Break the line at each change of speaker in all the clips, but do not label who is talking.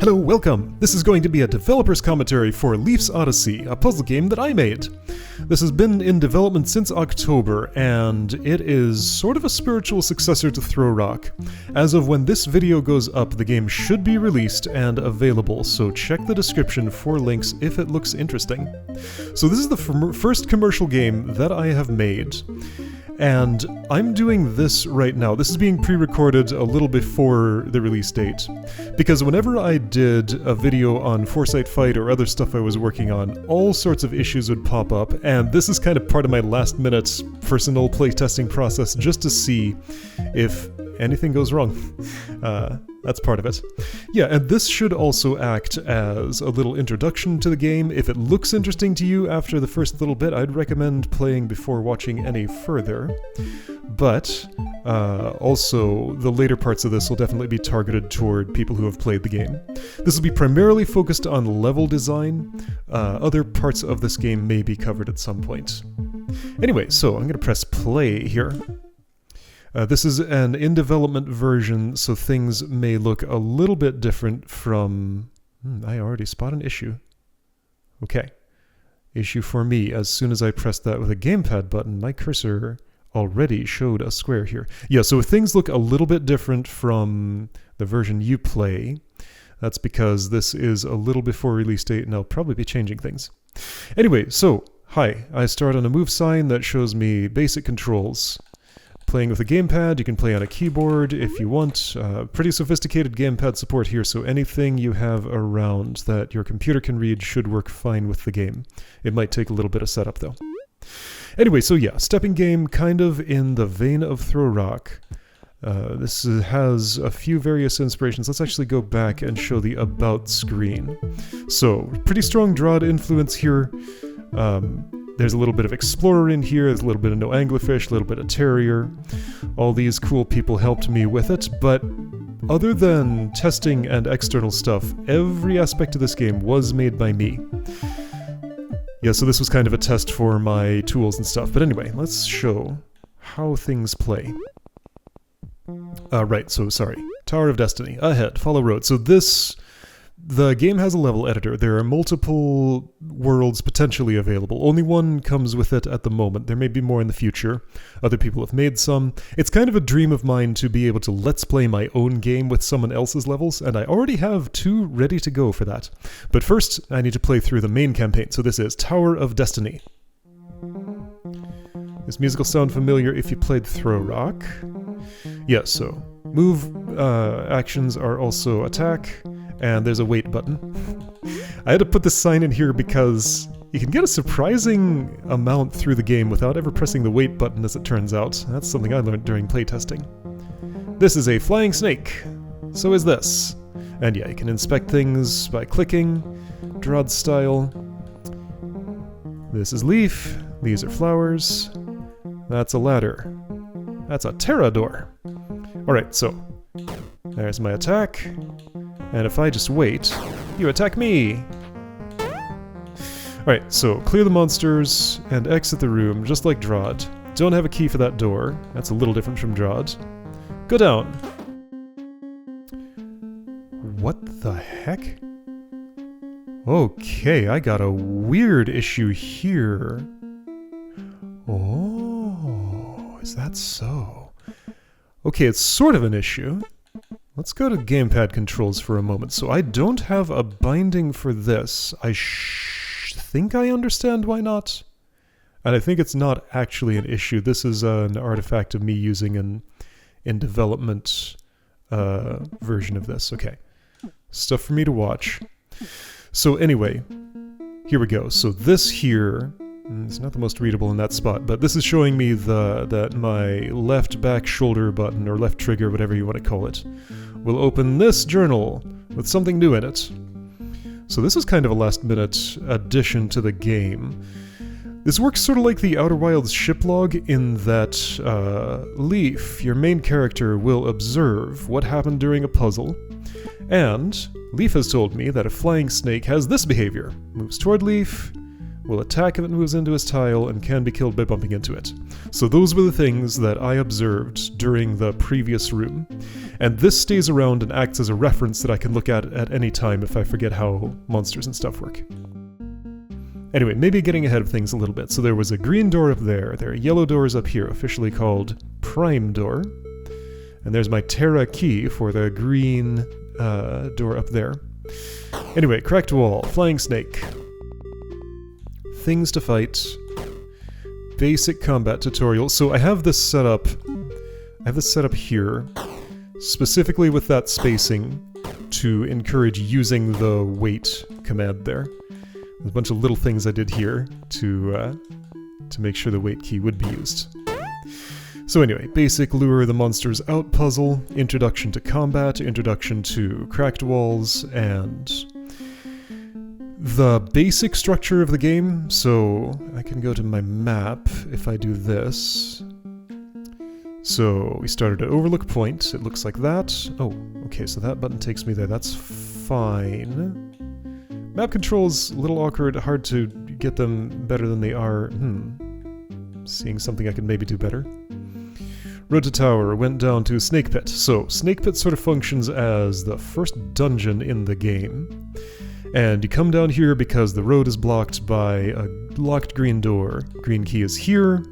Hello, welcome! This is going to be a developer's commentary for Leaf's Odyssey, a puzzle game that I made. This has been in development since October, and it is sort of a spiritual successor to Throw Rock. As of when this video goes up, the game should be released and available, so check the description for links if it looks interesting. So this is the first commercial game that I have made. And I'm doing this right now. This is being pre-recorded a little before the release date. Because whenever I did a video on Foresight Fight or other stuff I was working on, all sorts of issues would pop up, and this is kind of part of my last-minute personal playtesting process just to see if anything goes wrong. That's part of it. Yeah, and this should also act as a little introduction to the game. If it looks interesting to you after the first little bit, I'd recommend playing before watching any further. But also, the later parts of this will definitely be targeted toward people who have played the game. This will be primarily focused on level design. Other parts of this game may be covered at some point. Anyway, so I'm going to press play here. This is an in-development version, so things may look a little bit different from... I already spot an issue. Okay. Issue for me. As soon as I pressed that with a gamepad button, my cursor already showed a square here. Yeah, so things look a little bit different from the version you play. That's because this is a little before release date, and I'll probably be changing things. Anyway, so, hi. I start on a move sign that shows me basic controls. Playing with a gamepad, you can play on a keyboard if you want. Pretty sophisticated gamepad support here, so anything you have around that your computer can read should work fine with the game. It might take a little bit of setup though. Anyway, so yeah, stepping game kind of in the vein of Throw Rock. This has a few various inspirations. Let's actually go back and show the About screen. So, pretty strong Drawd influence here. There's a little bit of Explorer in here, there's a little bit of No Anglerfish, a little bit of Terrier. All these cool people helped me with it, but other than testing and external stuff, every aspect of this game was made by me. Yeah, so this was kind of a test for my tools and stuff. But anyway, let's show how things play. Right, so sorry. Tower of Destiny. Ahead, follow road. So the game has a level editor. There are multiple worlds potentially available. Only one comes with it at the moment. There may be more in the future. Other people have made some. It's kind of a dream of mine to be able to let's play my own game with someone else's levels, and I already have 2 ready to go for that. But first, I need to play through the main campaign. So this is Tower of Destiny. Does musical sound familiar if you played Throw Rock? Yes, so move actions are also attack. And there's a wait button. I had to put this sign in here because you can get a surprising amount through the game without ever pressing the wait button, as it turns out. That's something I learned during playtesting. This is a flying snake. So is this. And yeah, you can inspect things by clicking, Drawd style. This is Leaf. These are flowers. That's a ladder. That's a Terra door. Alright, so there's my attack. And if I just wait, you attack me! Alright, so clear the monsters and exit the room, just like Drawd. Don't have a key for that door. That's a little different from Drawd. Go down! What the heck? Okay, I got a weird issue here. Oh, is that so? Okay, it's sort of an issue. Let's go to gamepad controls for a moment. So I don't have a binding for this. I think I understand why not. And I think it's not actually an issue. This is an artifact of me using an in-development version of this. Okay. Stuff for me to watch. So anyway, here we go. So this here... It's not the most readable in that spot, but this is showing me that my left back shoulder button, or left trigger, whatever you want to call it, will open this journal with something new in it. So this is kind of a last-minute addition to the game. This works sort of like the Outer Wilds ship log in that Leaf, your main character, will observe what happened during a puzzle, and Leaf has told me that a flying snake has this behavior. Moves toward Leaf, will attack if it moves into his tile, and can be killed by bumping into it. So those were the things that I observed during the previous room. And this stays around and acts as a reference that I can look at any time if I forget how monsters and stuff work. Anyway, maybe getting ahead of things a little bit. So there was a green door up there. There are yellow doors up here, officially called Prime Door. And there's my Terra key for the green door up there. Anyway, cracked wall, flying snake. Things to fight. Basic combat tutorial. So I have this set up. Here, specifically with that spacing to encourage using the wait command there. There's a bunch of little things I did here to make sure the wait key would be used. So anyway, basic lure the monsters out puzzle, introduction to combat, introduction to cracked walls, and the basic structure of the game. So I can go to my map if I do this. So we started at Overlook Point, it looks like that. Oh, okay, so that button takes me there, that's fine. Map controls, a little awkward, hard to get them better than they are. Seeing something I can maybe do better. Road to Tower, went down to Snake Pit. So, Snake Pit sort of functions as the first dungeon in the game. And you come down here because the road is blocked by a locked green door. Green key is here,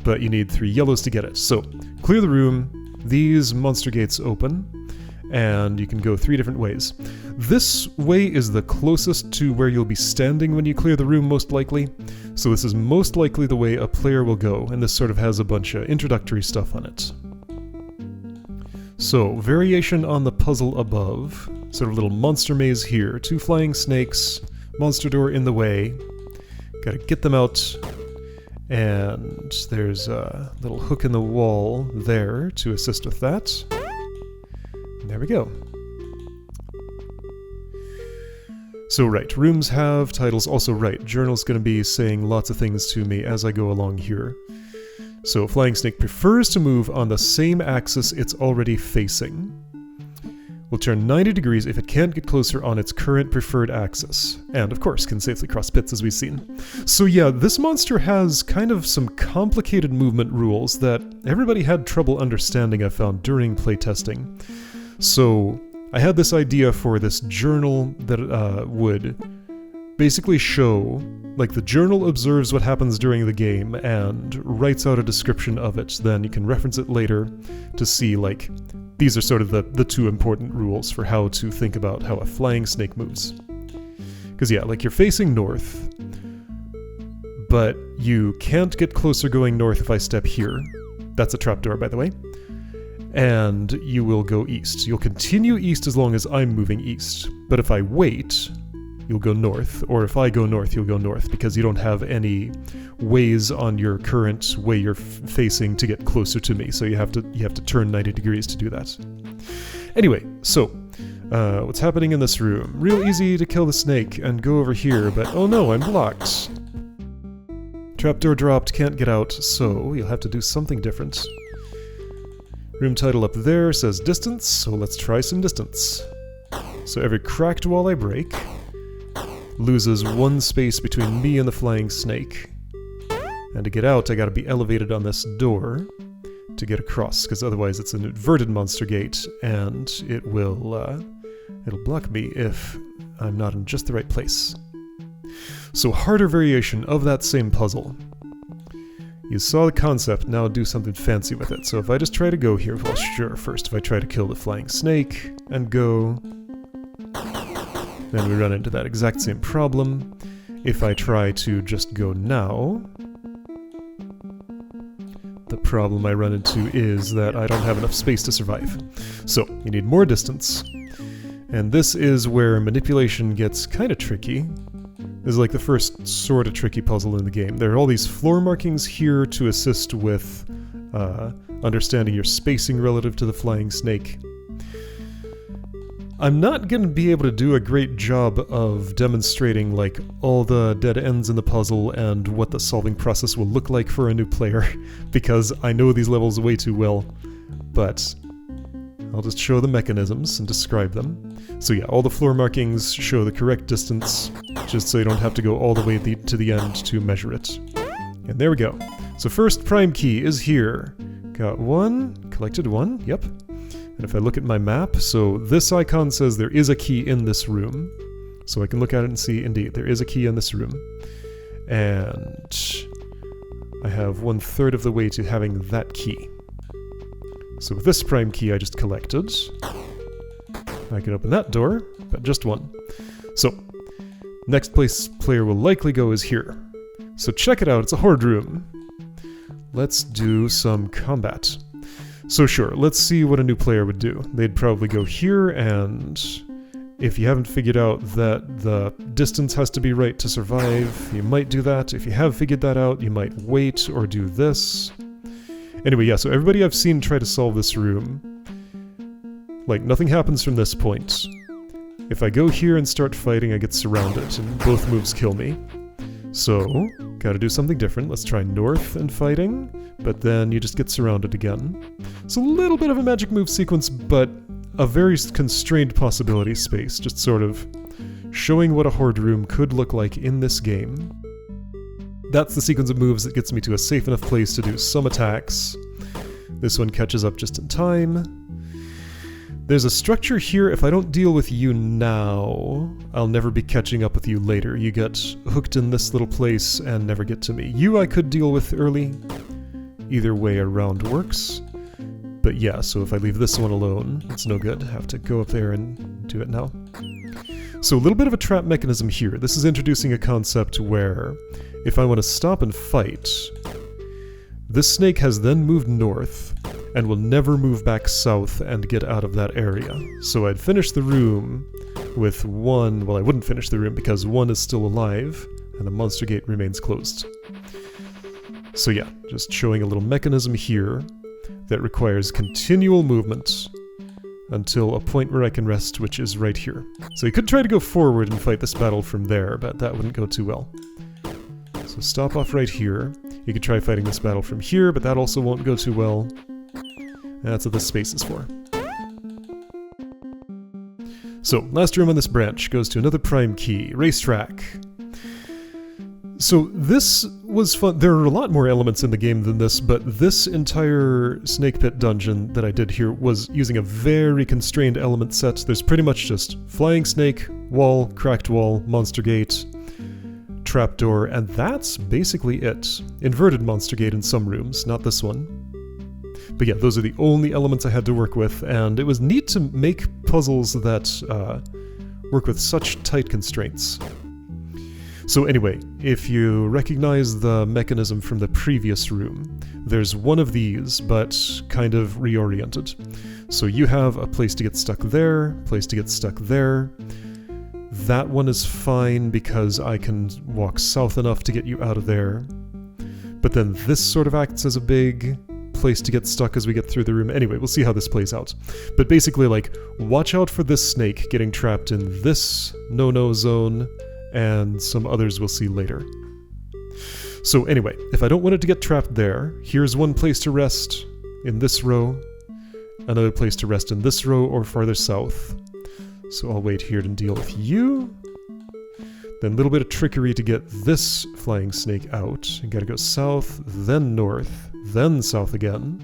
but you need 3 yellows to get it. So, clear the room, these monster gates open, and you can go 3 different ways. This way is the closest to where you'll be standing when you clear the room, most likely. So this is most likely the way a player will go, and this sort of has a bunch of introductory stuff on it. So, variation on the puzzle above. Sort of little monster maze here. 2 flying snakes, monster door in the way. Gotta get them out. And there's a little hook in the wall there to assist with that. And there we go. So right, rooms have titles. Also right, journal's going to be saying lots of things to me as I go along here. So Flying Snake prefers to move on the same axis it's already facing. Will turn 90 degrees if it can't get closer on its current preferred axis. And of course, can safely cross pits as we've seen. So yeah, this monster has kind of some complicated movement rules that everybody had trouble understanding, I found, during playtesting. So I had this idea for this journal that would basically show, like, the journal observes what happens during the game and writes out a description of it. Then you can reference it later to see, like, these are sort of the 2 important rules for how to think about how a flying snake moves. Because yeah, like, you're facing north, but you can't get closer going north if I step here. That's a trapdoor, by the way. And you will go east. You'll continue east as long as I'm moving east. But if I wait, you'll go north. Or if I go north, you'll go north, because you don't have any ways on your current way you're facing to get closer to me. So you have to turn 90 degrees to do that. Anyway, so what's happening in this room? Real easy to kill the snake and go over here, but oh no, I'm blocked. Trapdoor dropped, can't get out, so you'll have to do something different. Room title up there says distance, so let's try some distance. So every cracked wall I break loses 1 space between me and the flying snake. And to get out, I gotta be elevated on this door to get across, because otherwise it's an inverted monster gate, and it'll block me if I'm not in just the right place. So harder variation of that same puzzle. You saw the concept, now do something fancy with it. So if I just try to go here, well sure, first if I try to kill the flying snake and go, then we run into that exact same problem. If I try to just go now, the problem I run into is that I don't have enough space to survive. So you need more distance, and this is where manipulation gets kind of tricky. This is like the first sort of tricky puzzle in the game. There are all these floor markings here to assist with understanding your spacing relative to the flying snake. I'm not going to be able to do a great job of demonstrating, like, all the dead ends in the puzzle and what the solving process will look like for a new player, because I know these levels way too well, but I'll just show the mechanisms and describe them. So yeah, all the floor markings show the correct distance, just so you don't have to go all the way to the end to measure it. And there we go. So first prime key is here. Got one, collected one, yep. And if I look at my map, so this icon says there is a key in this room. So I can look at it and see, indeed, there is a key in this room. And I have 1/3 of the way to having that key. So with this prime key I just collected, I can open that door, but just one. So, next place player will likely go is here. So check it out, it's a horde room. Let's do some combat. So sure, let's see what a new player would do. They'd probably go here, and if you haven't figured out that the distance has to be right to survive, you might do that. If you have figured that out, you might wait or do this. Anyway, yeah, so everybody I've seen try to solve this room, like, nothing happens from this point. If I go here and start fighting, I get surrounded, and both moves kill me. So, gotta do something different. Let's try north and fighting, but then you just get surrounded again. It's a little bit of a magic move sequence, but a very constrained possibility space, just sort of showing what a horde room could look like in this game. That's the sequence of moves that gets me to a safe enough place to do some attacks. This one catches up just in time. There's a structure here. If I don't deal with you now, I'll never be catching up with you later. You get hooked in this little place and never get to me. You I could deal with early. Either way around works. But yeah, so if I leave this one alone, it's no good. I have to go up there and do it now. So a little bit of a trap mechanism here. This is introducing a concept where if I want to stop and fight, this snake has then moved north and will never move back south and get out of that area. So I'd finish the room with one, well, I wouldn't finish the room because one is still alive and the monster gate remains closed. So yeah, just showing a little mechanism here that requires continual movement until a point where I can rest, which is right here. So you could try to go forward and fight this battle from there, but that wouldn't go too well. So stop off right here. You could try fighting this battle from here, but that also won't go too well. And that's what this space is for. So, last room on this branch goes to another prime key, racetrack. So this was fun. There are a lot more elements in the game than this, but this entire snake pit dungeon that I did here was using a very constrained element set. There's pretty much just flying snake, wall, cracked wall, monster gate, trapdoor, and that's basically it. Inverted monster gate in some rooms, not this one. But yeah, those are the only elements I had to work with, and it was neat to make puzzles that work with such tight constraints. So anyway, if you recognize the mechanism from the previous room, there's one of these, but kind of reoriented. So you have a place to get stuck there, place to get stuck there. That one is fine because I can walk south enough to get you out of there. But then this sort of acts as a big place to get stuck as we get through the room. Anyway, we'll see how this plays out. But basically, like, watch out for this snake getting trapped in this no-no zone, and some others we'll see later. So anyway, if I don't want it to get trapped there, here's one place to rest in this row, another place to rest in this row or farther south. So I'll wait here to deal with you. Then a little bit of trickery to get this flying snake out. You gotta go south, then north, then south again.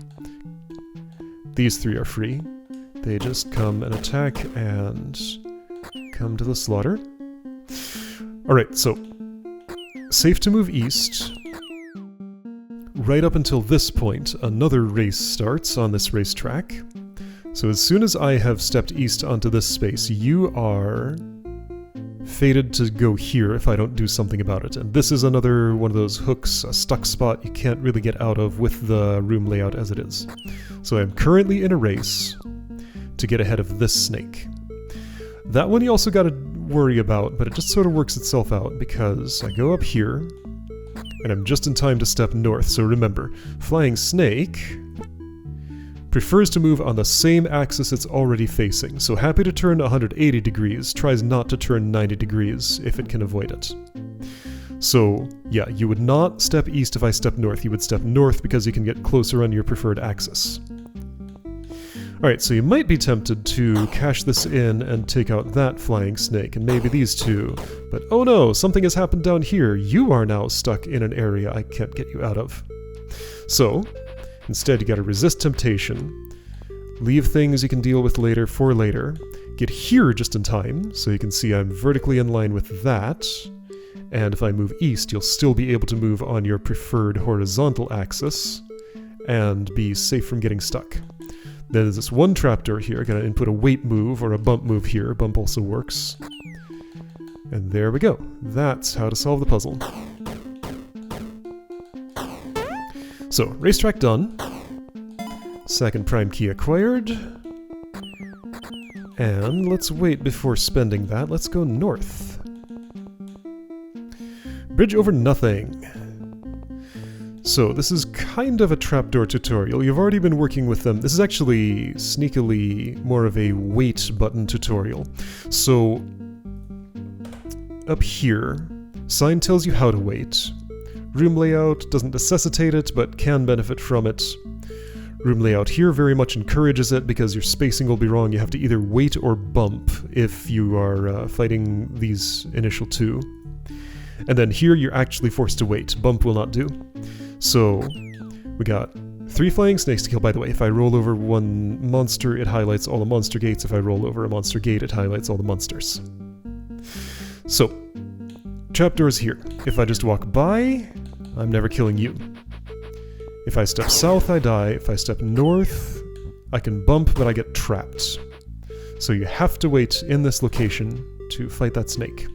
These three are free. They just come and attack and come to the slaughter. Alright, so safe to move east. Right up until this point, another race starts on this racetrack. So as soon as I have stepped east onto this space, you are fated to go here if I don't do something about it. And this is another one of those hooks, a stuck spot you can't really get out of with the room layout as it is. So I'm currently in a race to get ahead of this snake. That one you also gotta worry about, but it just sort of works itself out because I go up here and I'm just in time to step north. So remember, flying snake prefers to move on the same axis it's already facing, so happy to turn 180 degrees, tries not to turn 90 degrees if it can avoid it. So yeah, you would not step east if I step north, you would step north because you can get closer on your preferred axis. Alright, so you might be tempted to cash this in and take out that flying snake, and maybe these two. But oh no, something has happened down here. You are now stuck in an area I can't get you out of. So, instead you gotta resist temptation, leave things you can deal with later for later, get here just in time, so you can see I'm vertically in line with that, and if I move east, you'll still be able to move on your preferred horizontal axis, and be safe from getting stuck. Then there's this one trapdoor here. I gotta input a wait move or a bump move here. Bump also works. And there we go. That's how to solve the puzzle. So, racetrack done. Second prime key acquired. And let's wait before spending that. Let's go north. Bridge over nothing. So, this is kind of a trapdoor tutorial. You've already been working with them. This is actually sneakily more of a wait button tutorial. So, up here, sign tells you how to wait. Room layout doesn't necessitate it, but can benefit from it. Room layout here very much encourages it because your spacing will be wrong. You have to either wait or bump if you are fighting these initial two. And then here you're actually forced to wait. Bump will not do. So, we got 3 flying snakes to kill, by the way. If I roll over one monster, it highlights all the monster gates. If I roll over a monster gate, it highlights all the monsters. So, trapdoors here. If I just walk by, I'm never killing you. If I step south, I die. If I step north, I can bump, but I get trapped. So you have to wait in this location to fight that snake.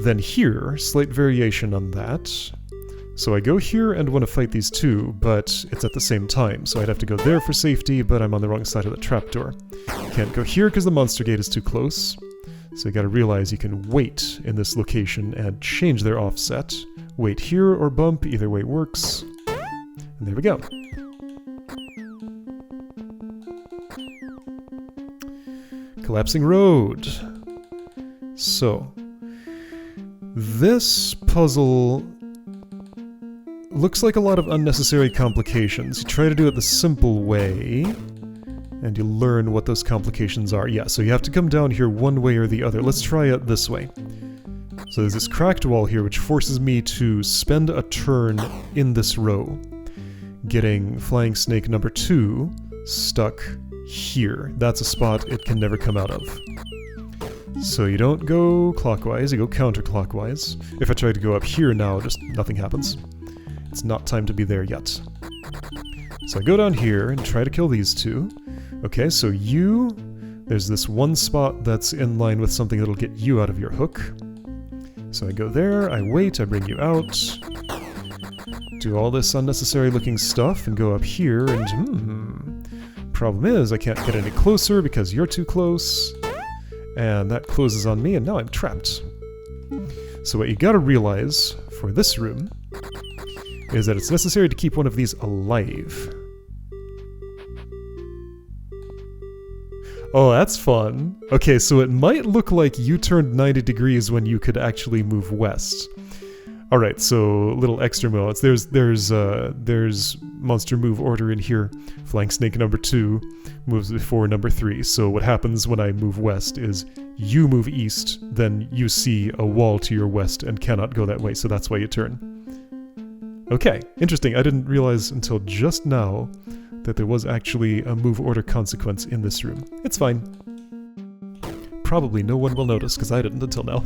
Then here, slight variation on that. So I go here and want to fight these two, but it's at the same time, so I'd have to go there for safety, but I'm on the wrong side of the trapdoor. Can't go here because the monster gate is too close. So you gotta realize you can wait in this location and change their offset. Wait here or bump, either way works. And there we go. Collapsing road. So, this puzzle looks like a lot of unnecessary complications. You try to do it the simple way, and you learn what those complications are. Yeah, so you have to come down here one way or the other. Let's try it this way. So there's this cracked wall here, which forces me to spend a turn in this row, getting flying snake number 2 stuck here. That's a spot it can never come out of. So you don't go clockwise, you go counterclockwise. If I try to go up here now, just nothing happens. It's not time to be there yet. So I go down here and try to kill these two. Okay, so there's this one spot that's in line with something that'll get you out of your hook. So I go there, I wait, I bring you out, do all this unnecessary looking stuff, and go up here, and problem is I can't get any closer because you're too close, and that closes on me, and now I'm trapped. So what you gotta realize for this room is that it's necessary to keep one of these alive. Oh, that's fun. Okay, so it might look like you turned 90 degrees when you could actually move west. Alright, so little extra moments. There's monster move order in here. Flying snake number 2 moves before number 3. So what happens when I move west is you move east, then you see a wall to your west and cannot go that way, so that's why you turn. Okay, interesting. I didn't realize until just now that there was actually a move order consequence in this room. It's fine. Probably no one will notice, because I didn't until now.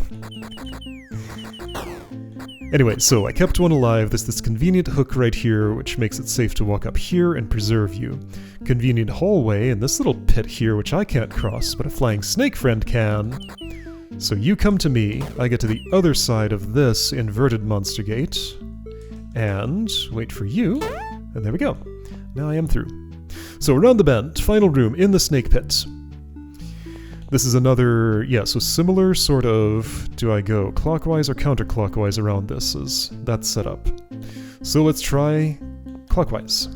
Anyway, so I kept one alive. There's this convenient hook right here, which makes it safe to walk up here and preserve you. Convenient hallway in this little pit here, which I can't cross, but a flying snake friend can. So you come to me, I get to the other side of this inverted monster gate, and wait for you, and there we go. Now I am through. So around the bend, final room in the snake pit. This is another, yeah, so similar sort of, do I go clockwise or counterclockwise around this, as that's set up. So let's try clockwise.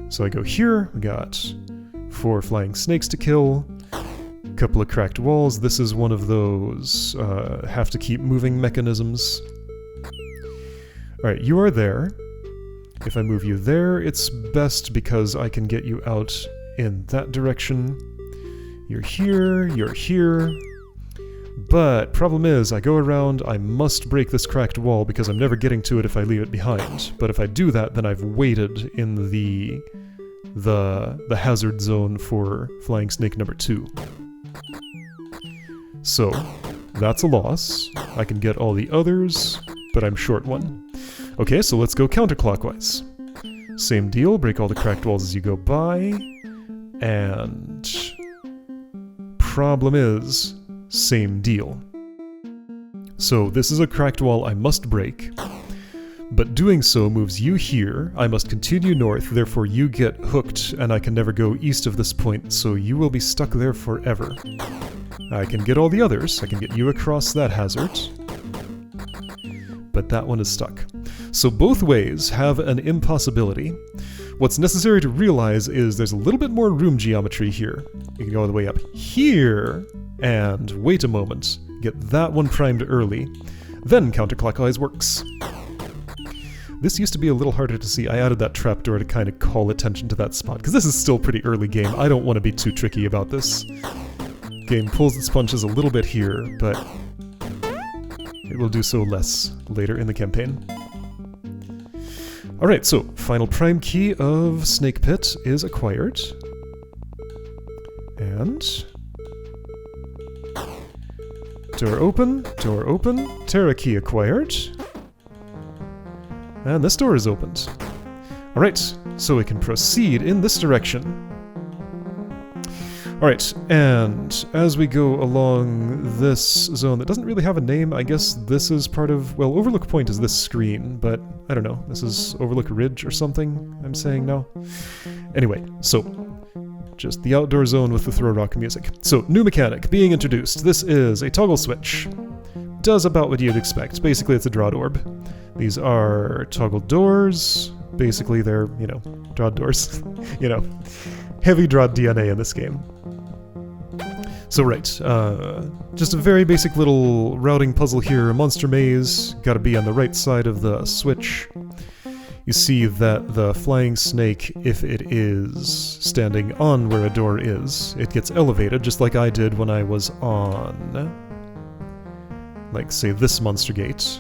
So I go here, we got 4 flying snakes to kill, a couple of cracked walls. This is one of those have to keep moving mechanisms. Alright, you are there. If I move you there, it's best because I can get you out in that direction. You're here. But problem is, I go around, I must break this cracked wall because I'm never getting to it if I leave it behind. But if I do that, then I've waited in the hazard zone for Flying Snake number 2. So, that's a loss. I can get all the others, but I'm short one. Okay, so let's go counterclockwise. Same deal, break all the cracked walls as you go by. And... problem is, same deal. So this is a cracked wall I must break. But doing so moves you here, I must continue north, therefore you get hooked, and I can never go east of this point, so you will be stuck there forever. I can get all the others, I can get you across that hazard, but that one is stuck. So both ways have an impossibility. What's necessary to realize is there's a little bit more room geometry here. You can go all the way up here, and wait a moment, get that one primed early, then counterclockwise works. This used to be a little harder to see. I added that trapdoor to kind of call attention to that spot, because this is still pretty early game. I don't want to be too tricky about this. Game pulls its punches a little bit here, but it will do so less later in the campaign. Alright, so final prime key of Snake Pit is acquired. And... door open, Terra key acquired. And this door is opened. Alright, so we can proceed in this direction. Alright, and as we go along this zone that doesn't really have a name, I guess this is part of... well, Overlook Point is this screen, but I don't know. This is Overlook Ridge or something, I'm saying now. Anyway, so... just the outdoor zone with the throw rock music. So, new mechanic being introduced. This is a toggle switch. Does about what you'd expect. Basically, it's a drawed orb. These are toggle doors. Basically, they're, you know, drawed doors. You know, heavy drawed DNA in this game. So, right. Just a very basic little routing puzzle here. A monster maze. Gotta be on the right side of the switch. You see that the flying snake, if it is standing on where a door is, it gets elevated, just like I did when I was on, like, say, this monster gate.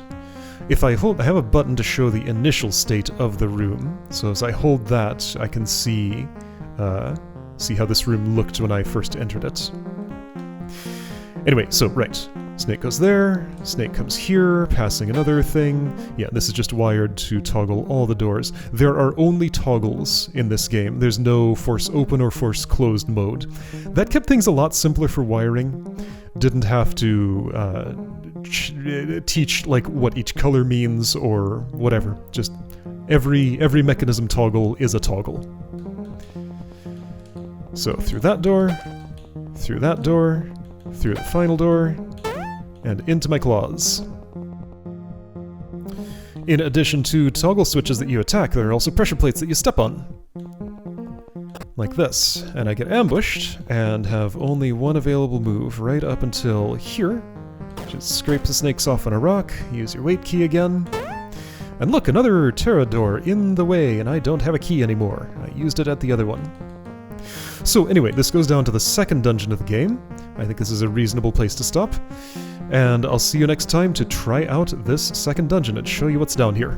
If I hold, I have a button to show the initial state of the room, so as I hold that, I can see how this room looked when I first entered it. Anyway, so, right. Snake goes there, snake comes here, passing another thing. Yeah, this is just wired to toggle all the doors. There are only toggles in this game. There's no force open or force closed mode. That kept things a lot simpler for wiring. Didn't have to teach like what each color means or whatever. Just every mechanism toggle is a toggle. So through that door, through the final door, and into my claws. In addition to toggle switches that you attack, there are also pressure plates that you step on. Like this. And I get ambushed, and have only one available move right up until here. Just scrape the snakes off on a rock, use your wait key again. And look, another Terra door in the way, and I don't have a key anymore. I used it at the other one. So anyway, this goes down to the second dungeon of the game. I think this is a reasonable place to stop. And I'll see you next time to try out this second dungeon and show you what's down here.